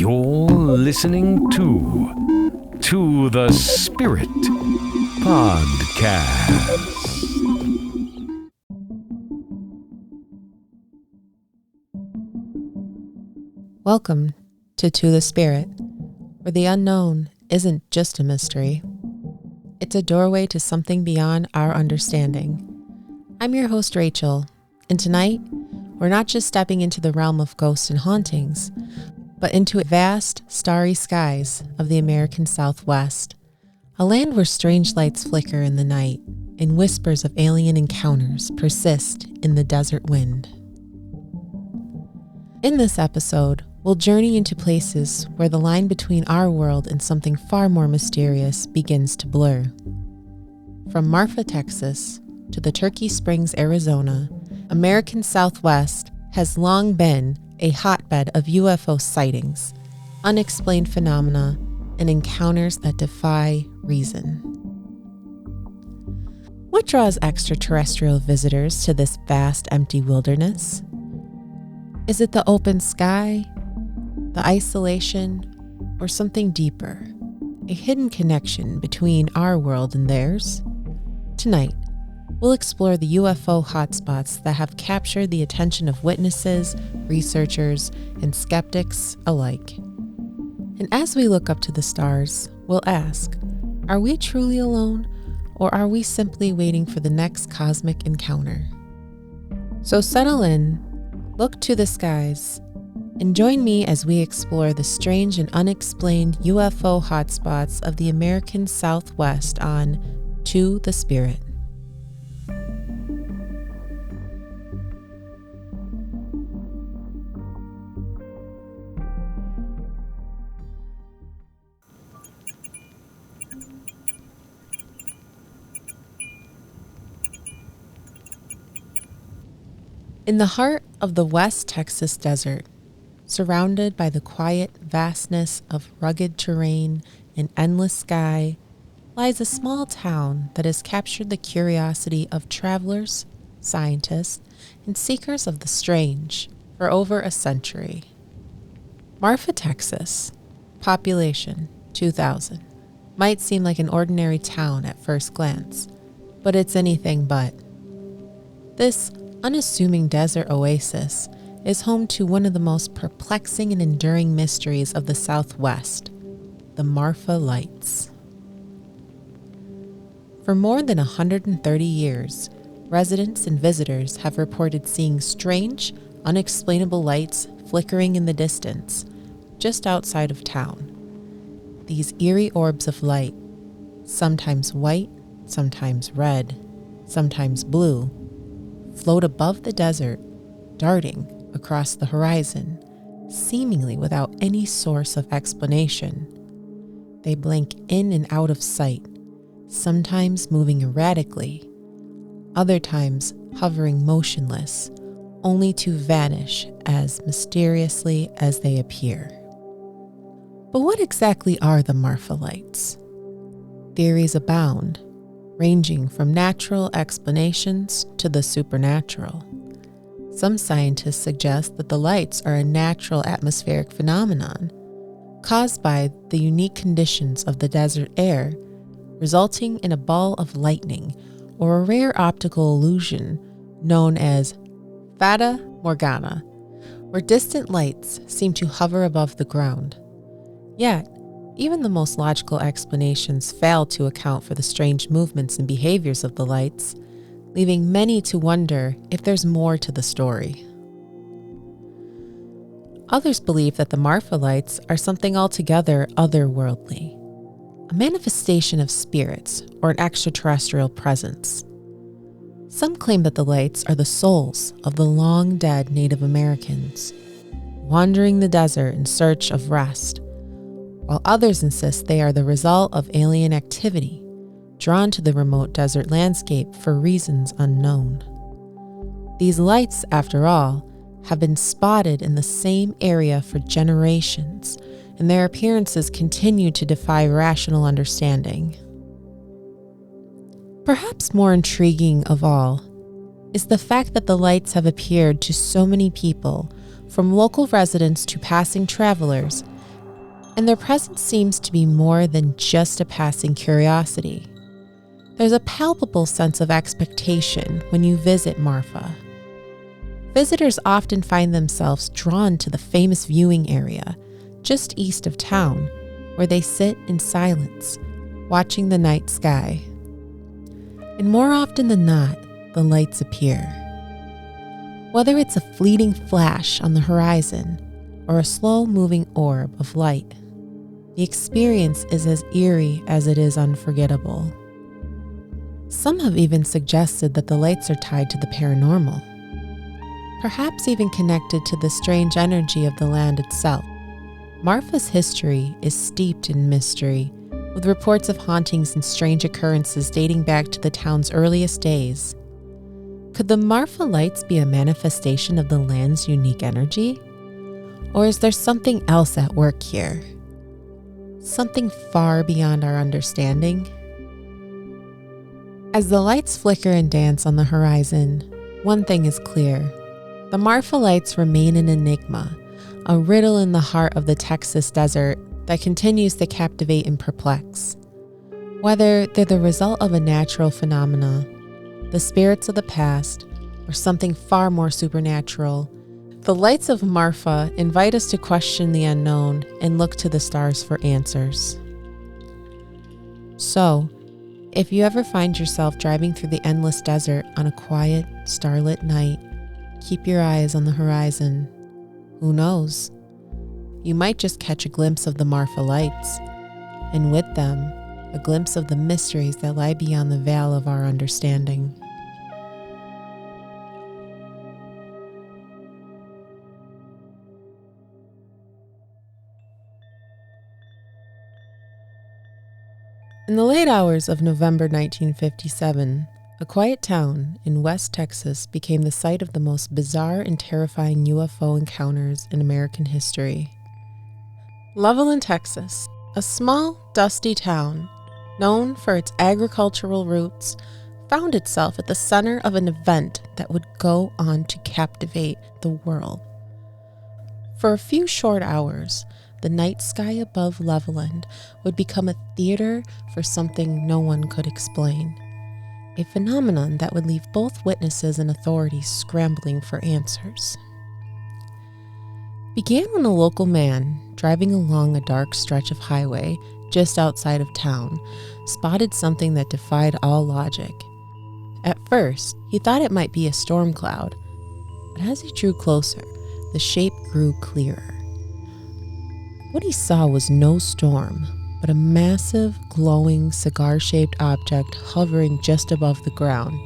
You're listening to the Spirit Podcast. Welcome to the Spirit, where the unknown isn't just a mystery. It's a doorway to something beyond our understanding. I'm your host, Rachel, and tonight, we're not just stepping into the realm of ghosts and hauntings, but into vast, starry skies of the American Southwest, a land where strange lights flicker in the night and whispers of alien encounters persist in the desert wind. In this episode, we'll journey into places where the line between our world and something far more mysterious begins to blur. From Marfa, Texas, to the Turkey Springs, Arizona, American Southwest has long been a hotbed of UFO sightings, unexplained phenomena, and encounters that defy reason. What draws extraterrestrial visitors to this vast, empty wilderness? Is it the open sky, the isolation, or something deeper, a hidden connection between our world and theirs? Tonight, we'll explore the UFO hotspots that have captured the attention of witnesses, researchers, and skeptics alike. And as we look up to the stars, we'll ask, are we truly alone, or are we simply waiting for the next cosmic encounter? So settle in, look to the skies, and join me as we explore the strange and unexplained UFO hotspots of the American Southwest on To the Spirit. In the heart of the West Texas desert, surrounded by the quiet vastness of rugged terrain and endless sky, lies a small town that has captured the curiosity of travelers, scientists, and seekers of the strange for over a century. Marfa, Texas, population 2,000, might seem like an ordinary town at first glance, but it's anything but. This unassuming desert oasis is home to one of the most perplexing and enduring mysteries of the Southwest, the MarfaLights. For more than 130 years, residents and visitors have reported seeing strange, unexplainable lights flickering in the distance, just outside of town. These eerie orbs of light, sometimes white, sometimes red, sometimes blue, float above the desert, darting across the horizon, seemingly without any source of explanation. They blink in and out of sight, sometimes moving erratically, other times hovering motionless, only to vanish as mysteriously as they appear. But what exactly are the MarfaLights? Theories abound, ranging from natural explanations to the supernatural. Some scientists suggest that the lights are a natural atmospheric phenomenon caused by the unique conditions of the desert air, resulting in a ball of lightning or a rare optical illusion known as Fata Morgana, where distant lights seem to hover above the ground. Yet, even the most logical explanations fail to account for the strange movements and behaviors of the lights, leaving many to wonder if there's more to the story. Others believe that the MarfaLights are something altogether otherworldly, a manifestation of spirits or an extraterrestrial presence. Some claim that the lights are the souls of the long-dead Native Americans, wandering the desert in search of rest, while others insist they are the result of alien activity, drawn to the remote desert landscape for reasons unknown. These lights, after all, have been spotted in the same area for generations, and their appearances continue to defy rational understanding. Perhaps more intriguing of all is the fact that the lights have appeared to so many people, from local residents to passing travelers, and their presence seems to be more than just a passing curiosity. There's a palpable sense of expectation when you visit Marfa. Visitors often find themselves drawn to the famous viewing area just east of town, where they sit in silence, watching the night sky. And more often than not, the lights appear. Whether it's a fleeting flash on the horizon or a slow-moving orb of light, the experience is as eerie as it is unforgettable. Some have even suggested that the lights are tied to the paranormal, perhaps even connected to the strange energy of the land itself. Marfa's history is steeped in mystery, with reports of hauntings and strange occurrences dating back to the town's earliest days. Could the MarfaLights be a manifestation of the land's unique energy? Or is there something else at work here? Something far beyond our understanding? As the lights flicker and dance on the horizon, one thing is clear. The MarfaLights remain an enigma, a riddle in the heart of the Texas desert that continues to captivate and perplex. Whether they're the result of a natural phenomena, the spirits of the past, or something far more supernatural, the lights of Marfa invite us to question the unknown and look to the stars for answers. So, if you ever find yourself driving through the endless desert on a quiet, starlit night, keep your eyes on the horizon. Who knows? You might just catch a glimpse of the MarfaLights, and with them, a glimpse of the mysteries that lie beyond the veil of our understanding. In the late hours of November 1957, a quiet town in West Texas became the site of the most bizarre and terrifying UFO encounters in American history. Levelland, Texas, a small, dusty town known for its agricultural roots, found itself at the center of an event that would go on to captivate the world. For a few short hours, the night sky above Levelland would become a theater for something no one could explain, a phenomenon that would leave both witnesses and authorities scrambling for answers. Began when a local man, driving along a dark stretch of highway just outside of town, spotted something that defied all logic. At first, he thought it might be a storm cloud, but as he drew closer, the shape grew clearer. What he saw was no storm, but a massive, glowing, cigar-shaped object hovering just above the ground.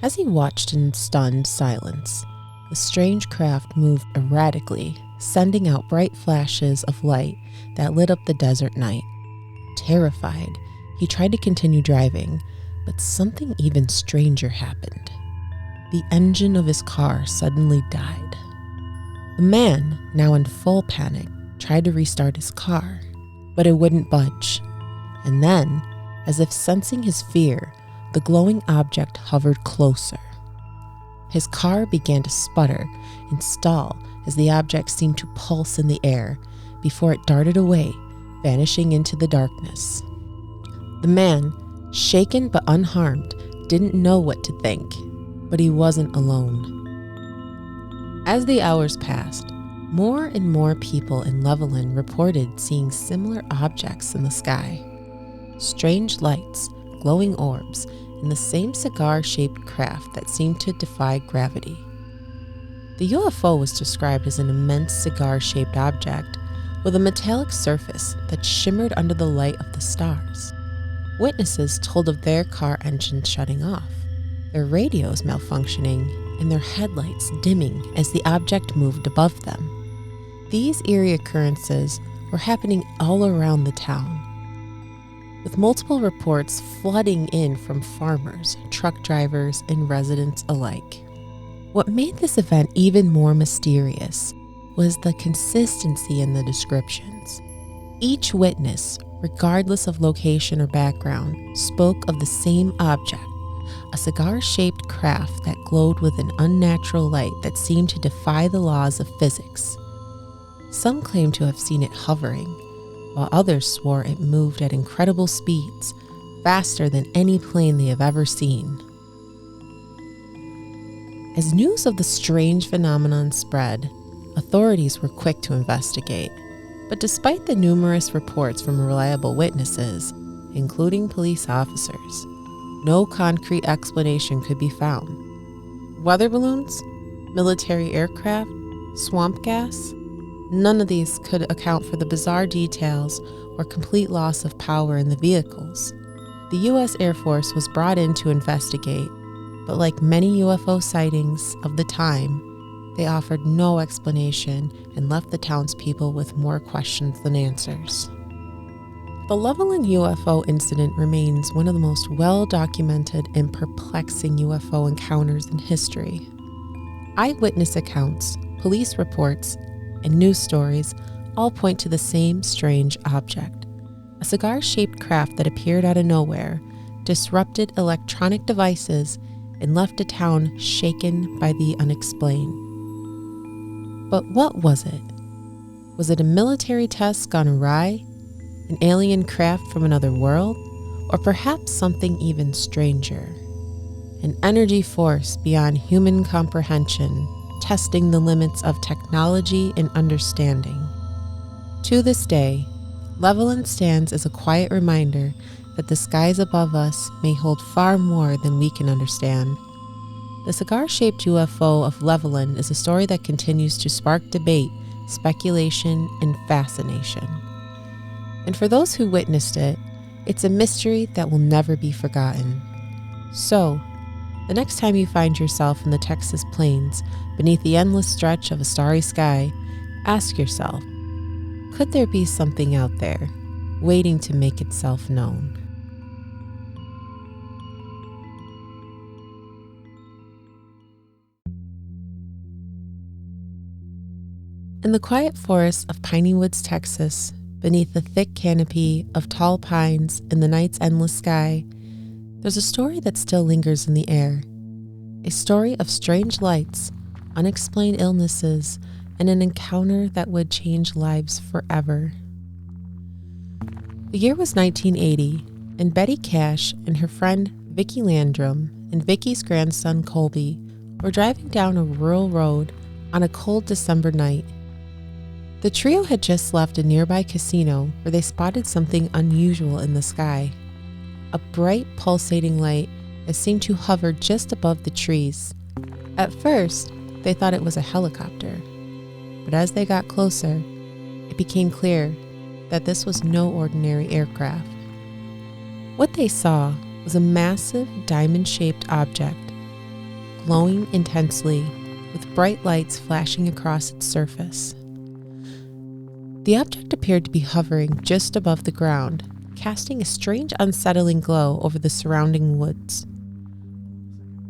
As he watched in stunned silence, the strange craft moved erratically, sending out bright flashes of light that lit up the desert night. Terrified, he tried to continue driving, but something even stranger happened. The engine of his car suddenly died. The man, now in full panic, tried to restart his car, but it wouldn't budge. And then, as if sensing his fear, the glowing object hovered closer. His car began to sputter and stall as the object seemed to pulse in the air before it darted away, vanishing into the darkness. The man, shaken but unharmed, didn't know what to think, but he wasn't alone. As the hours passed, more and more people in Levelland reported seeing similar objects in the sky. Strange lights, glowing orbs, and the same cigar-shaped craft that seemed to defy gravity. The UFO was described as an immense cigar-shaped object with a metallic surface that shimmered under the light of the stars. Witnesses told of their car engines shutting off, their radios malfunctioning, and their headlights dimming as the object moved above them. These eerie occurrences were happening all around the town, with multiple reports flooding in from farmers, truck drivers, and residents alike. What made this event even more mysterious was the consistency in the descriptions. Each witness, regardless of location or background, spoke of the same object, a cigar-shaped craft that glowed with an unnatural light that seemed to defy the laws of physics. Some claim to have seen it hovering, while others swore it moved at incredible speeds, faster than any plane they have ever seen. As news of the strange phenomenon spread, authorities were quick to investigate. But despite the numerous reports from reliable witnesses, including police officers, no concrete explanation could be found. Weather balloons, military aircraft, swamp gas, none of these could account for the bizarre details or complete loss of power in the vehicles. The U.S. Air Force was brought in to investigate, but like many UFO sightings of the time, they offered no explanation and left the townspeople with more questions than answers. The Levelland UFO incident remains one of the most well-documented and perplexing UFO encounters in history. Eyewitness accounts, police reports, and news stories all point to the same strange object, a cigar-shaped craft that appeared out of nowhere, disrupted electronic devices, and left a town shaken by the unexplained. But what was it? Was it a military test gone awry? An alien craft from another world? Or perhaps something even stranger? An energy force beyond human comprehension, testing the limits of technology and understanding. To this day, Levelland stands as a quiet reminder that the skies above us may hold far more than we can understand. The cigar-shaped UFO of Levelland is a story that continues to spark debate, speculation, and fascination. And for those who witnessed it, it's a mystery that will never be forgotten. So, the next time you find yourself in the Texas plains beneath the endless stretch of a starry sky, ask yourself, could there be something out there waiting to make itself known? In the quiet forests of Piney Woods, Texas, beneath the thick canopy of tall pines in the night's endless sky, there's a story that still lingers in the air. A story of strange lights, unexplained illnesses, and an encounter that would change lives forever. The year was 1980, and Betty Cash and her friend Vicki Landrum and Vicki's grandson Colby were driving down a rural road on a cold December night. The trio had just left a nearby casino where they spotted something unusual in the sky. A bright, pulsating light that seemed to hover just above the trees. At first, they thought it was a helicopter, but as they got closer, it became clear that this was no ordinary aircraft. What they saw was a massive diamond-shaped object, glowing intensely with bright lights flashing across its surface. The object appeared to be hovering just above the ground, casting a strange, unsettling glow over the surrounding woods.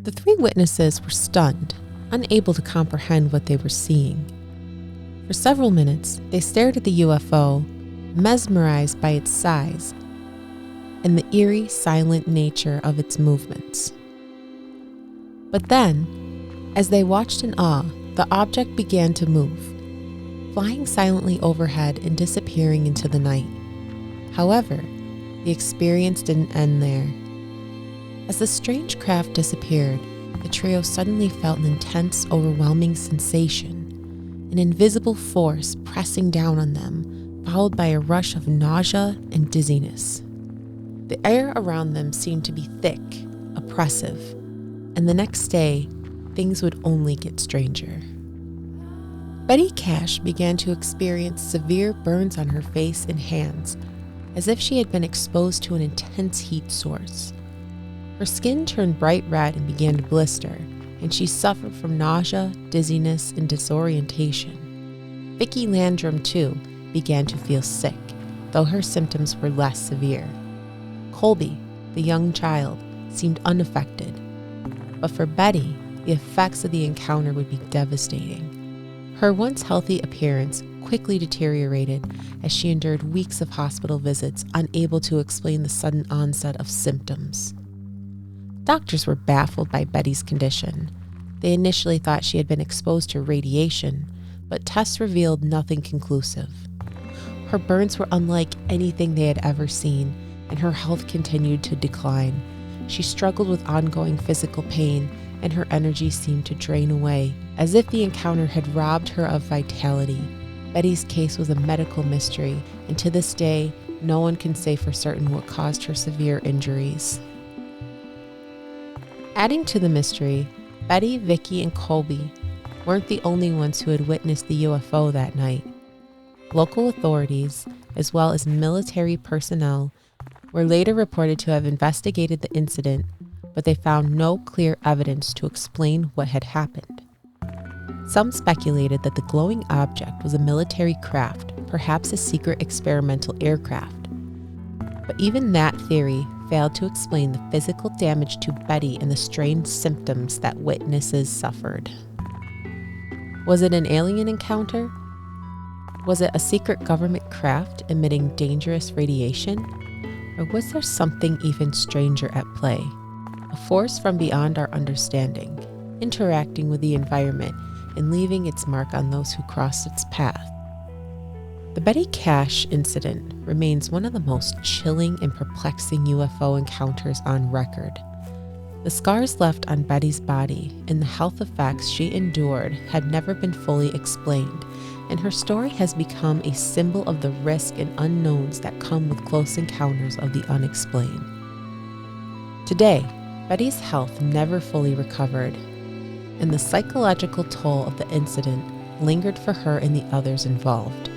The three witnesses were stunned, unable to comprehend what they were seeing. For several minutes, they stared at the UFO, mesmerized by its size and the eerie, silent nature of its movements. But then, as they watched in awe, the object began to move, flying silently overhead and disappearing into the night. However, the experience didn't end there. As the strange craft disappeared, the trio suddenly felt an intense, overwhelming sensation, an invisible force pressing down on them, followed by a rush of nausea and dizziness. The air around them seemed to be thick, oppressive, and the next day, things would only get stranger. Betty Cash began to experience severe burns on her face and hands, as if she had been exposed to an intense heat source. Her skin turned bright red and began to blister, and she suffered from nausea, dizziness, and disorientation. Vicki Landrum, too, began to feel sick, though her symptoms were less severe. Colby, the young child, seemed unaffected. But for Betty, the effects of the encounter would be devastating. Her once healthy appearance quickly deteriorated as she endured weeks of hospital visits, unable to explain the sudden onset of symptoms. Doctors were baffled by Betty's condition. They initially thought she had been exposed to radiation, but tests revealed nothing conclusive. Her burns were unlike anything they had ever seen, and her health continued to decline. She struggled with ongoing physical pain, and her energy seemed to drain away, as if the encounter had robbed her of vitality. Betty's case was a medical mystery, and to this day, no one can say for certain what caused her severe injuries. Adding to the mystery, Betty, Vicky, and Colby weren't the only ones who had witnessed the UFO that night. Local authorities, as well as military personnel, were later reported to have investigated the incident, but they found no clear evidence to explain what had happened. Some speculated that the glowing object was a military craft, perhaps a secret experimental aircraft. But even that theory failed to explain the physical damage to Betty and the strange symptoms that witnesses suffered. Was it an alien encounter? Was it a secret government craft emitting dangerous radiation? Or was there something even stranger at play? A force from beyond our understanding, interacting with the environment and leaving its mark on those who crossed its path. The Betty Cash incident remains one of the most chilling and perplexing UFO encounters on record. The scars left on Betty's body and the health effects she endured had never been fully explained, and her story has become a symbol of the risk and unknowns that come with close encounters of the unexplained. Today, Betty's health never fully recovered, and the psychological toll of the incident lingered for her and the others involved.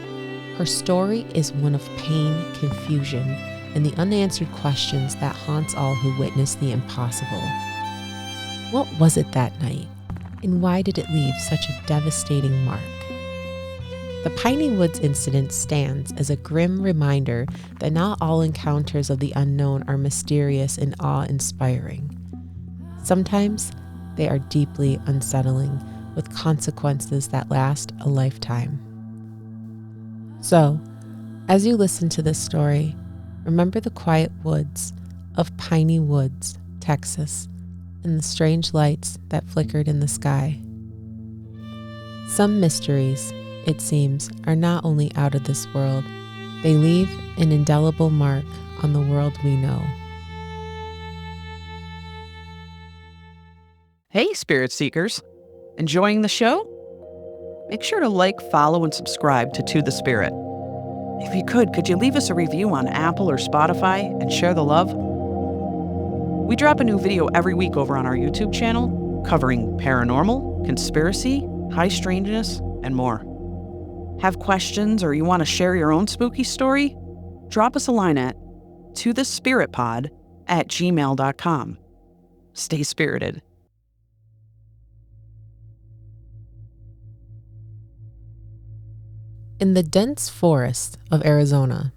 Her story is one of pain, confusion, and the unanswered questions that haunts all who witness the impossible. What was it that night, and why did it leave such a devastating mark? The Piney Woods incident stands as a grim reminder that not all encounters of the unknown are mysterious and awe-inspiring. Sometimes they are deeply unsettling, with consequences that last a lifetime. So, as you listen to this story, remember the quiet woods of Piney Woods, Texas, and the strange lights that flickered in the sky. Some mysteries, it seems, are not only out of this world, they leave an indelible mark on the world we know. Hey, Spirit Seekers! Enjoying the show? Make sure to like, follow, and subscribe to the Spirit. If you could you leave us a review on Apple or Spotify and share the love? We drop a new video every week over on our YouTube channel, covering paranormal, conspiracy, high strangeness, and more. Have questions or you want to share your own spooky story? Drop us a line at tothespiritpod@gmail.com. Stay spirited. In the dense forests of Arizona,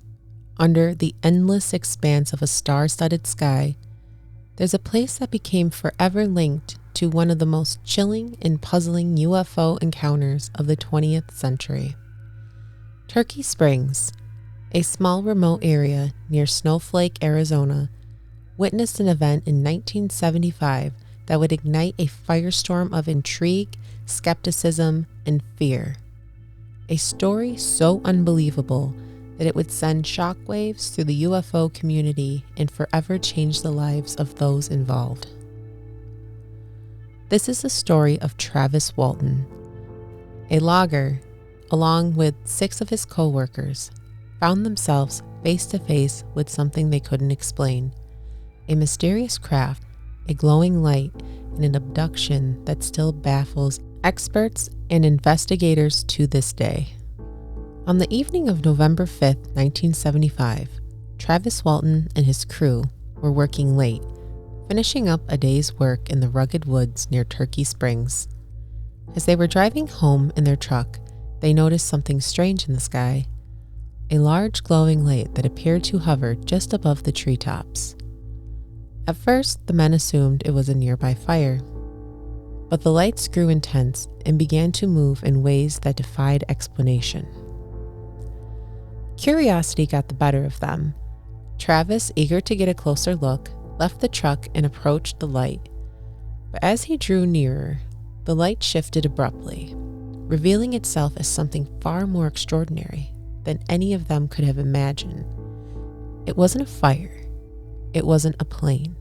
under the endless expanse of a star-studded sky, there's a place that became forever linked to one of the most chilling and puzzling UFO encounters of the 20th century. Turkey Springs, a small remote area near Snowflake, Arizona, witnessed an event in 1975 that would ignite a firestorm of intrigue, skepticism, and fear. A story so unbelievable that it would send shockwaves through the UFO community and forever change the lives of those involved. This is the story of Travis Walton. A logger, along with 6 of his co-workers, found themselves face to face with something they couldn't explain. A mysterious craft, a glowing light, and an abduction that still baffles experts and investigators to this day. On the evening of November 5th, 1975, Travis Walton and his crew were working late, finishing up a day's work in the rugged woods near Turkey Springs. As they were driving home in their truck, they noticed something strange in the sky, a large glowing light that appeared to hover just above the treetops. At first, the men assumed it was a nearby fire, but the lights grew intense and began to move in ways that defied explanation. Curiosity got the better of them. Travis, eager to get a closer look, left the truck and approached the light. But as he drew nearer, the light shifted abruptly. revealing itself as something far more extraordinary than any of them could have imagined. It wasn't a fire. It wasn't a plane.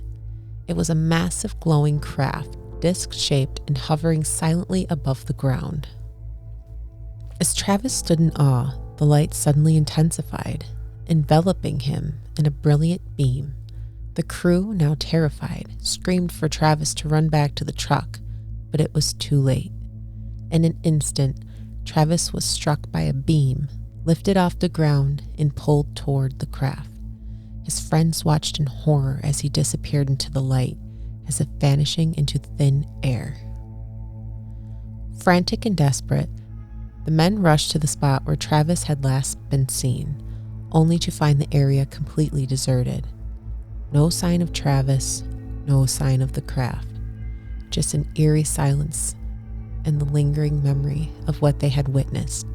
It was a massive glowing craft, disc-shaped and hovering silently above the ground. As Travis stood in awe, the light suddenly intensified, enveloping him in a brilliant beam. The crew, now terrified, screamed for Travis to run back to the truck, but it was too late. In an instant, Travis was struck by a beam, lifted off the ground, and pulled toward the craft. His friends watched in horror as he disappeared into the light, as if vanishing into thin air. Frantic and desperate, the men rushed to the spot where Travis had last been seen, only to find the area completely deserted. No sign of Travis, no sign of the craft, just an eerie silence and the lingering memory of what they had witnessed.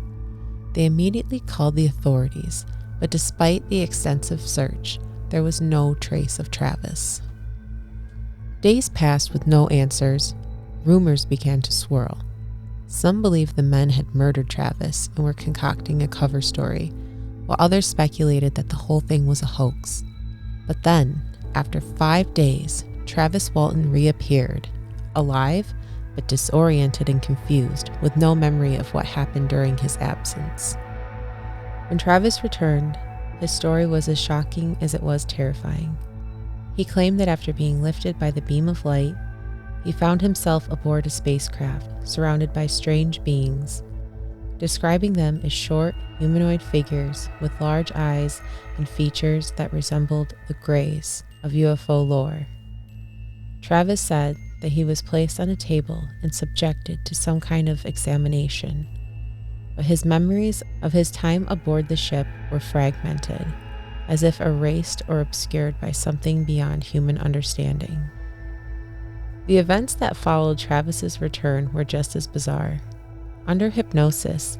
They immediately called the authorities, but despite the extensive search, there was no trace of Travis. Days passed with no answers. Rumors began to swirl. Some believed the men had murdered Travis and were concocting a cover story, while others speculated that the whole thing was a hoax. But then, after 5 days, Travis Walton reappeared, alive but disoriented and confused, with no memory of what happened during his absence. When Travis returned, his story was as shocking as it was terrifying. He claimed that after being lifted by the beam of light, he found himself aboard a spacecraft surrounded by strange beings, describing them as short, humanoid figures with large eyes and features that resembled the grays of UFO lore. Travis said that he was placed on a table and subjected to some kind of examination, but his memories of his time aboard the ship were fragmented, as if erased or obscured by something beyond human understanding. The events that followed Travis's return were just as bizarre. Under hypnosis,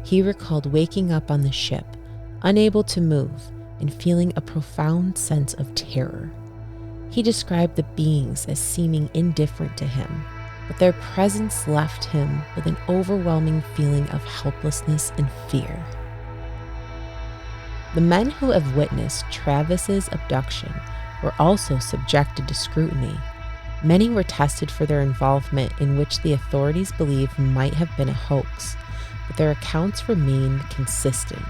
he recalled waking up on the ship, unable to move, and feeling a profound sense of terror. He described the beings as seeming indifferent to him, but their presence left him with an overwhelming feeling of helplessness and fear. The men who have witnessed Travis's abduction were also subjected to scrutiny. Many were tested for their involvement in which the authorities believe might have been a hoax, but their accounts remained consistent.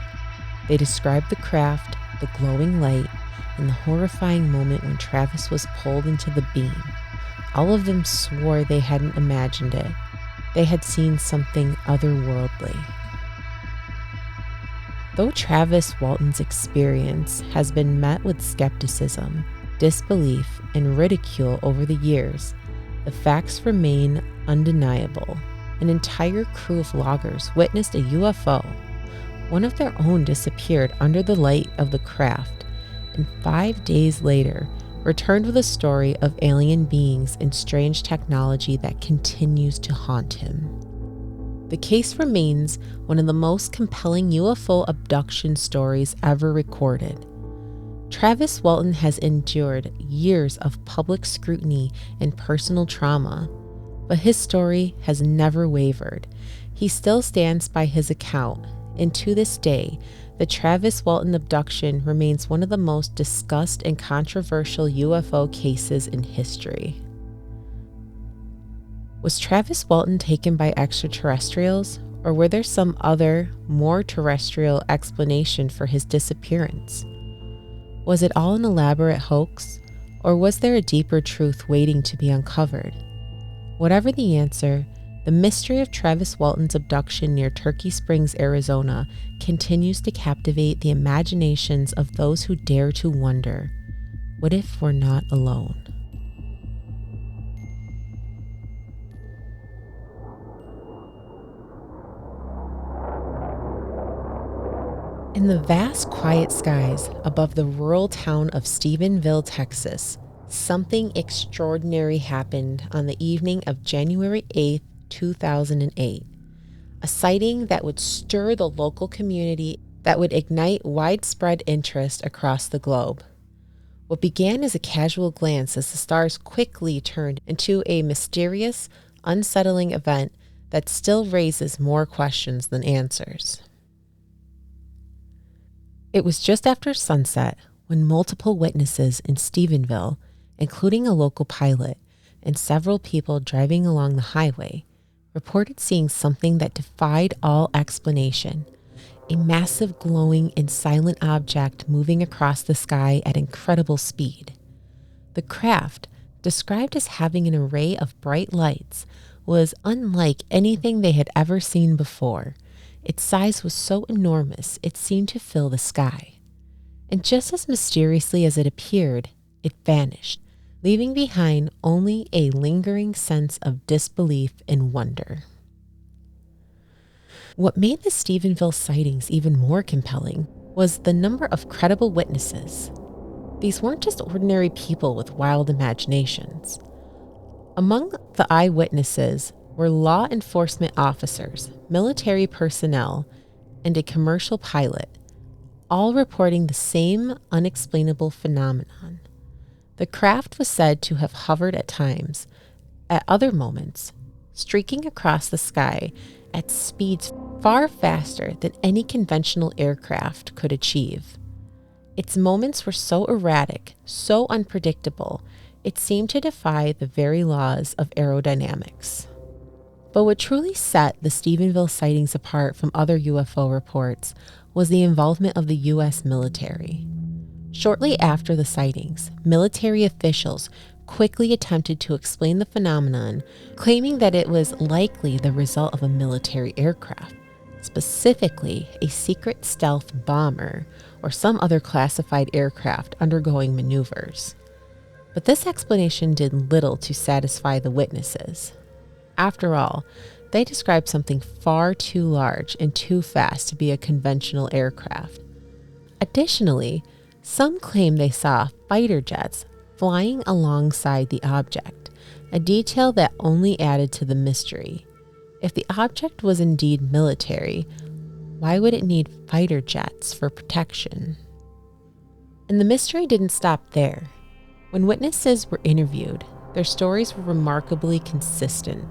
They described the craft, the glowing light, and the horrifying moment when Travis was pulled into the beam. All of them swore they hadn't imagined it. They had seen something otherworldly. Though Travis Walton's experience has been met with skepticism, disbelief, and ridicule over the years, the facts remain undeniable. An entire crew of loggers witnessed a UFO. One of their own disappeared under the light of the craft, and 5 days later returned with a story of alien beings and strange technology that continues to haunt him. The case remains one of the most compelling UFO abduction stories ever recorded. Travis Walton has endured years of public scrutiny and personal trauma, but his story has never wavered. He still stands by his account, and to this day, the Travis Walton abduction remains one of the most discussed and controversial UFO cases in history. Was Travis Walton taken by extraterrestrials, or were there some other, more terrestrial explanation for his disappearance? Was it all an elaborate hoax, or was there a deeper truth waiting to be uncovered? Whatever the answer, the mystery of Travis Walton's abduction near Turkey Springs, Arizona, continues to captivate the imaginations of those who dare to wonder, what if we're not alone? In the vast, quiet skies above the rural town of Stephenville, Texas, something extraordinary happened on the evening of January 8th, 2008. A sighting that would stir the local community, that would ignite widespread interest across the globe. What began as a casual glance as the stars quickly turned into a mysterious, unsettling event that still raises more questions than answers. It was just after sunset when multiple witnesses in Stephenville, including a local pilot and several people driving along the highway, reported seeing something that defied all explanation: a massive glowing and silent object moving across the sky at incredible speed. The craft, described as having an array of bright lights, was unlike anything they had ever seen before. Its size was so enormous it seemed to fill the sky. And just as mysteriously as it appeared, it vanished, leaving behind only a lingering sense of disbelief and wonder. What made the Stephenville sightings even more compelling was the number of credible witnesses. These weren't just ordinary people with wild imaginations. Among the eyewitnesses were law enforcement officers, military personnel, and a commercial pilot, all reporting the same unexplainable phenomenon. The craft was said to have hovered at times, at other moments, streaking across the sky at speeds far faster than any conventional aircraft could achieve. Its moments were so erratic, so unpredictable, it seemed to defy the very laws of aerodynamics. But what truly set the Stephenville sightings apart from other UFO reports was the involvement of the U.S. military. Shortly after the sightings, military officials quickly attempted to explain the phenomenon, claiming that it was likely the result of a military aircraft, specifically a secret stealth bomber or some other classified aircraft undergoing maneuvers. But this explanation did little to satisfy the witnesses. After all, they described something far too large and too fast to be a conventional aircraft. Additionally, some claim they saw fighter jets flying alongside the object, a detail that only added to the mystery. If the object was indeed military, why would it need fighter jets for protection? And the mystery didn't stop there. When witnesses were interviewed, their stories were remarkably consistent.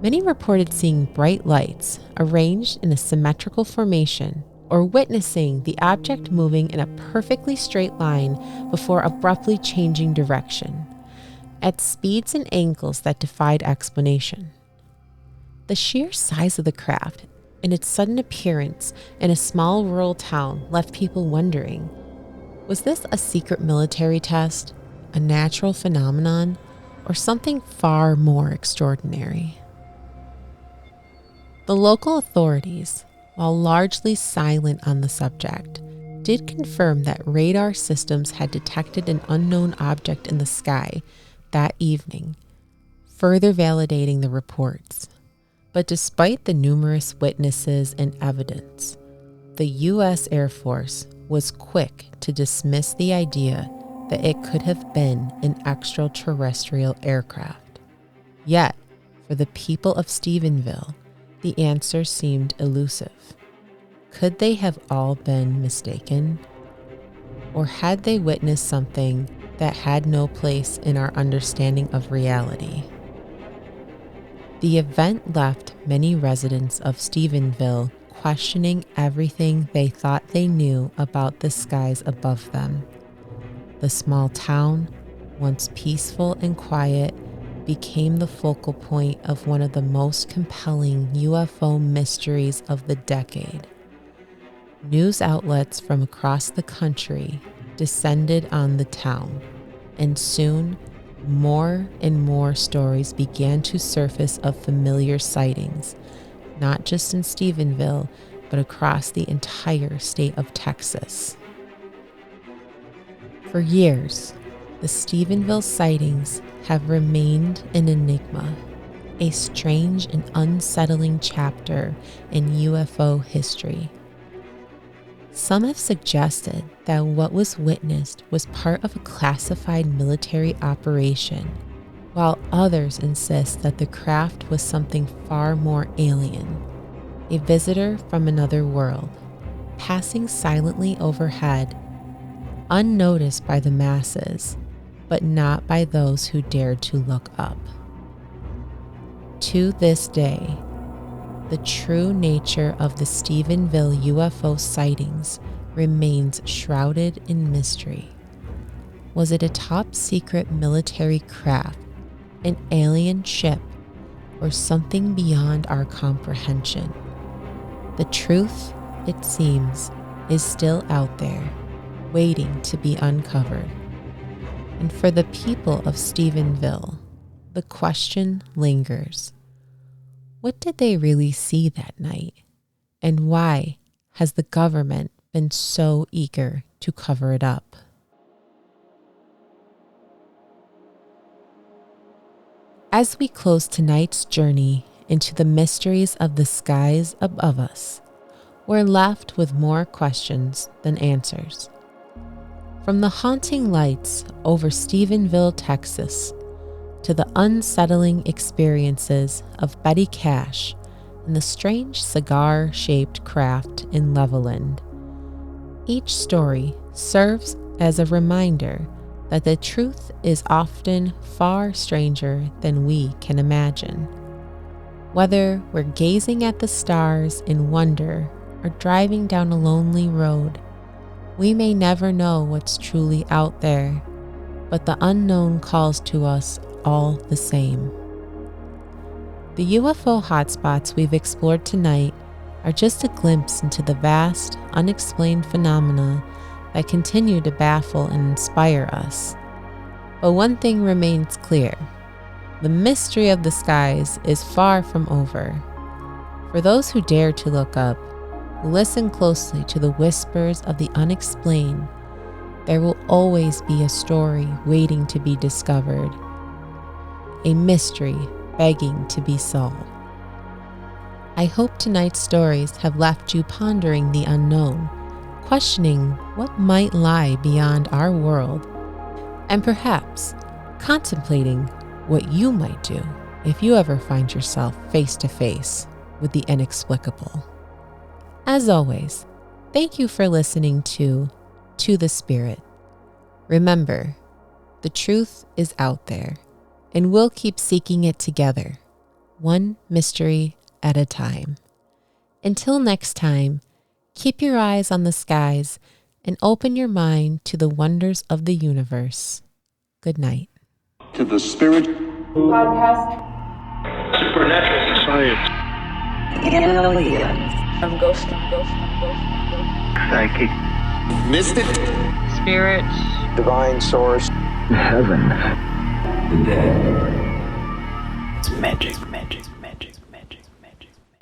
Many reported seeing bright lights arranged in a symmetrical formation or witnessing the object moving in a perfectly straight line before abruptly changing direction, at speeds and angles that defied explanation. The sheer size of the craft and its sudden appearance in a small rural town left people wondering, was this a secret military test, a natural phenomenon, or something far more extraordinary? The local authorities, while largely silent on the subject, did confirm that radar systems had detected an unknown object in the sky that evening, further validating the reports. But despite the numerous witnesses and evidence, the U.S. Air Force was quick to dismiss the idea that it could have been an extraterrestrial aircraft. Yet, for the people of Stephenville, the answer seemed elusive. Could they have all been mistaken? Or had they witnessed something that had no place in our understanding of reality? The event left many residents of Stephenville questioning everything they thought they knew about the skies above them. The small town, once peaceful and quiet, became the focal point of one of the most compelling UFO mysteries of the decade. News outlets from across the country descended on the town, and soon more and more stories began to surface of familiar sightings, not just in Stephenville, but across the entire state of Texas. For years, the Stephenville sightings have remained an enigma, a strange and unsettling chapter in UFO history. Some have suggested that what was witnessed was part of a classified military operation, while others insist that the craft was something far more alien, a visitor from another world, passing silently overhead, unnoticed by the masses, but not by those who dared to look up. To this day, the true nature of the Stephenville UFO sightings remains shrouded in mystery. Was it a top-secret military craft, an alien ship, or something beyond our comprehension? The truth, it seems, is still out there, waiting to be uncovered. And for the people of Stephenville, the question lingers. What did they really see that night? And why has the government been so eager to cover it up? As we close tonight's journey into the mysteries of the skies above us, we're left with more questions than answers. From the haunting lights over Stephenville, Texas, to the unsettling experiences of Betty Cash and the strange cigar-shaped craft in Levelland, each story serves as a reminder that the truth is often far stranger than we can imagine. Whether we're gazing at the stars in wonder or driving down a lonely road, we may never know what's truly out there, but the unknown calls to us all the same. The UFO hotspots we've explored tonight are just a glimpse into the vast, unexplained phenomena that continue to baffle and inspire us. But one thing remains clear: the mystery of the skies is far from over. For those who dare to look up, listen closely to the whispers of the unexplained, there will always be a story waiting to be discovered, a mystery begging to be solved. I hope tonight's stories have left you pondering the unknown, questioning what might lie beyond our world, and perhaps contemplating what you might do if you ever find yourself face to face with the inexplicable. As always, thank you for listening to the Spirit. Remember, the truth is out there, and we'll keep seeking it together, one mystery at a time. Until next time, keep your eyes on the skies and open your mind to the wonders of the universe. Good night. To the Spirit Podcast. Supernatural Science Aliens. I'm ghost. Psychic Mystic Spirits. Divine Source Heaven. The Dead. It's magic.